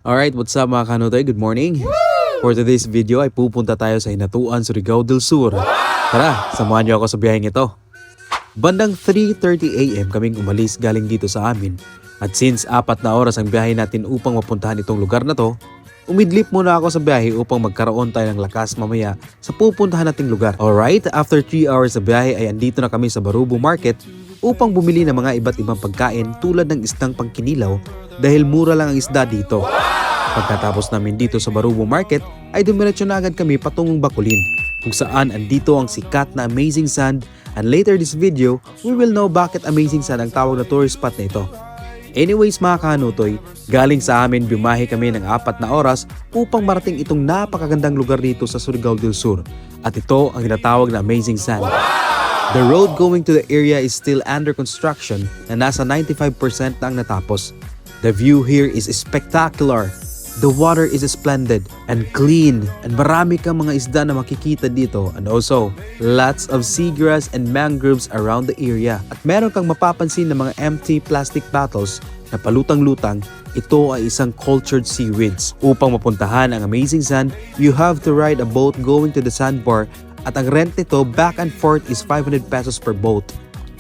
Alright, what's up mga kanotoy? Good morning! For today's video ay pupunta tayo sa Hinatuan, Surigao del Sur. Tara, samahan niyo ako sa biyaheng ito. Bandang 3:30 AM kaming umalis galing dito sa amin. At since 4 na oras ang biyahe natin upang mapuntahan itong lugar na to, umidlip muna ako sa biyahe upang magkaroon tayo ng lakas mamaya sa pupuntahan nating lugar. Alright, after 3 hours sa biyahe ay andito na kami sa Barubo Market upang bumili ng mga iba't ibang pagkain tulad ng isdang pangkinilaw dahil mura lang ang isda dito. Pagkatapos namin dito sa Barubo Market ay dumiretso na agad kami patungong Bacolin kung saan andito ang sikat na Amazing Sand, and later this video we will know bakit Amazing Sand ang tawag na tourist spot na ito. Anyways mga kahanutoy, galing sa amin bimahe kami ng 4 na oras upang marating itong napakagandang lugar dito sa Surigao del Sur at ito ang tinatawag na Amazing Sand. The road going to the area is still under construction na nasa 95% na ang natapos. The view here is spectacular. The water is splendid and clean and marami kang mga isda na makikita dito, and also lots of seagrass and mangroves around the area. At meron kang mapapansin na mga empty plastic bottles na palutang-lutang. Ito ay isang cultured seaweeds. Upang mapuntahan ang Amazing Sand, you have to ride a boat going to the sandbar at ang rent nito back and forth is 500 pesos per boat.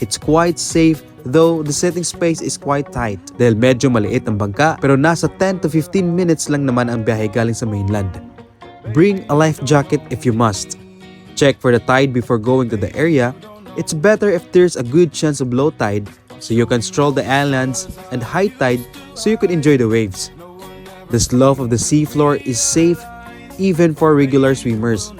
It's quite safe though the sitting space is quite tight dahil medyo maliit ang bangka pero nasa 10 to 15 minutes lang naman ang biyahe galing sa mainland. Bring a life jacket if you must. Check for the tide before going to the area. It's better if there's a good chance of low tide so you can stroll the islands, and high tide so you can enjoy the waves. The slope of the seafloor is safe even for regular swimmers.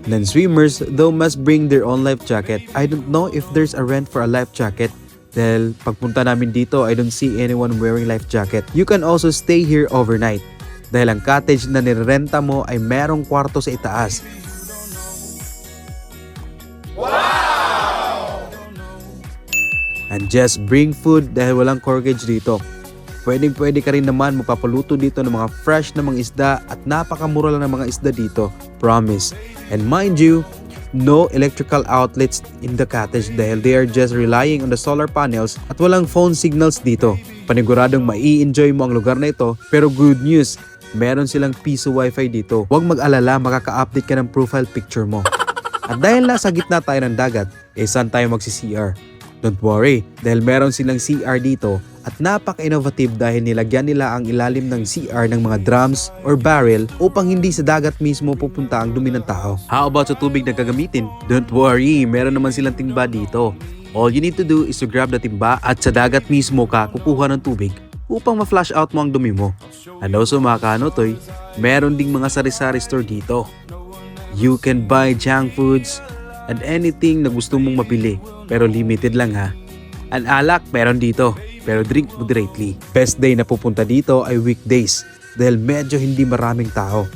Non-swimmers though must bring their own life jacket. I don't know if there's a rent for a life jacket dahil pagpunta namin dito I don't see anyone wearing life jacket. You can also stay here overnight dahil ang cottage na nirerenta mo ay merong kwarto sa itaas. Wow! And just bring food dahil walang corkage dito. Pwede ka rin naman mapapaluto dito ng mga fresh na mga isda at napakamura lang ng mga isda dito. Promise. And mind you, no electrical outlets in the cottage dahil they are just relying on the solar panels at walang phone signals dito. Paniguradong mai-enjoy mo ang lugar na ito, pero good news, meron silang piso wifi dito. Huwag mag-alala, makaka-update ka ng profile picture mo. At dahil nasa gitna tayo ng dagat, saan tayo magsi-CR? Don't worry, dahil meron silang CR dito at napaka-innovative dahil nilagyan nila ang ilalim ng CR ng mga drums or barrel upang hindi sa dagat mismo pupunta ang dumi ng tao. How about sa tubig na gagamitin? Don't worry, meron naman silang timba dito. All you need to do is to grab the timba at sa dagat mismo ka kukuha ng tubig upang ma-flush out mo ang dumi mo. And also mga kanotoy, meron ding mga sari-sari store dito. You can buy junk foods and anything na gusto mong mabili, pero limited lang ha. Ang alak meron dito, pero drink moderately. Best day na pupunta dito ay weekdays dahil medyo hindi maraming tao.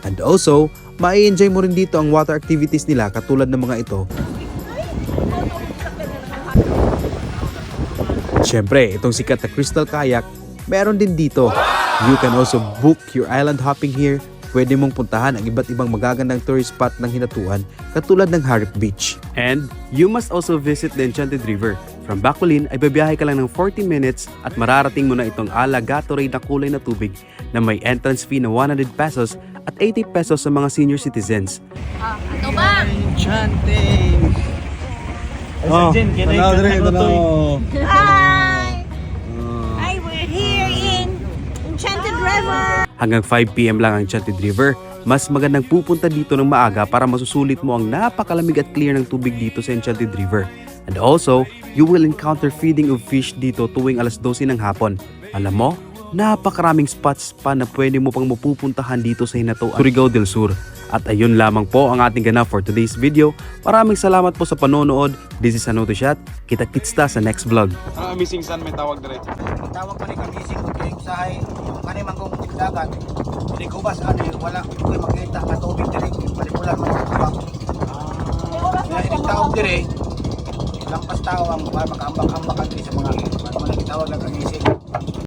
And also, mai-enjoy mo rin dito ang water activities nila katulad ng mga ito. Siyempre, itong sikat na crystal kayak, meron din dito. You can also book your island hopping here. Pwede mong puntahan ang iba't ibang magagandang tourist spot ng Hinatuan katulad ng Harip Beach. And you must also visit the Enchanted River. From Bacolin ay babiyahe ka lang ng 40 minutes at mararating mo na itong ala Gatorade na kulay na tubig na may entrance fee na 100 pesos at 80 pesos sa mga senior citizens. Ito ba? Enchanting! Hi! Hi, we're here in Enchanted River. Hanggang 5 PM lang ang Enchanted River. Mas magandang pupunta dito ng maaga para masusulit mo ang napakalamig at clear ng tubig dito sa Enchanted River. And also, you will encounter feeding of fish dito tuwing alas 12 ng hapon. Alam mo, napakaraming spots pa na pwede mo pang mapupuntahan dito sa Hinatuan, Surigao del Sur. At ayun lamang po ang ating ganap for today's video. Maraming salamat po sa panonood. This is Anoto Shot. Kita-kits ta sa next vlog. Ang Amazing Sand may tawag diretso. Tawag pa rin kami ising kayong sahay, kani manggong dagat. Hindi ko bas ano, wala ko makita ka tubig dire, manipulan mo sa kaya yung tawag dire, lampas tao ang makambak-ambak sa mga tawag lang ang ising.